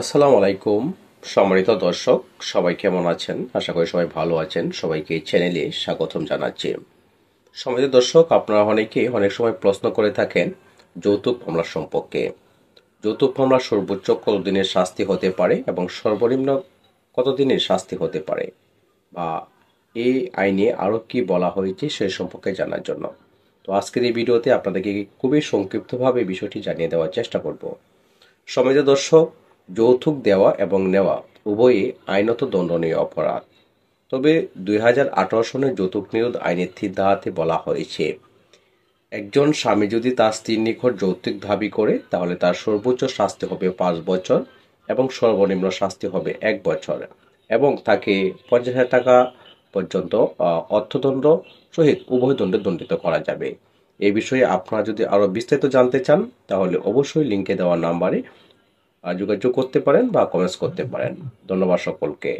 আসসালামু আলাইকুম সম্মানিত দর্শক, সবাই কেমন আছেন? আশা করি সবাই ভালো আছেন। সবাইকে এই চ্যানেলে স্বাগতম জানাচ্ছি। সম্মানিত দর্শক, আপনারা অনেকেই অনেক সময় প্রশ্ন করে থাকেন যৌতুক মামলা সম্পর্কে। যৌতুক মামলা সর্বোচ্চ কতদিনের শাস্তি হতে পারে এবং সর্বনিম্ন কতদিনের শাস্তি হতে পারে, বা এই আইনে আরো কি বলা হয়েছে সে সম্পর্কে জানার জন্য। তো আজকের এই ভিডিওতে আপনাদেরকে খুবই সংক্ষিপ্তভাবে বিষয়টি জানিয়ে দেওয়ার চেষ্টা করব। সম্মানিত দর্শক, যৌতুক দেওয়া এবং নেওয়া উভয়ই আইনত দণ্ডনীয় অপরাধ। তবে 2018 সনের যৌতুক নিরোধ আইনের 3 ধারাতে বলা হয়েছে, একজন স্বামী যদি তার স্ত্রীর নিকট যৌতুক দাবি করে তাহলে তার সর্বোচ্চ শাস্তি হবে 5 বছর এবং সর্বনিম্ন শাস্তি হবে 1 বছর, এবং তাকে 50,000 টাকা পর্যন্ত অর্থদণ্ড সহিত উভয় দণ্ডে দণ্ডিত করা যাবে। এই বিষয়ে আপনারা যদি আরো বিস্তারিত জানতে চান তাহলে অবশ্যই লিঙ্কে দেওয়া নাম্বারে যোগাযোগ করতে পারেন বা কমেন্টস করতে পারেন। ধন্যবাদ সকলকে।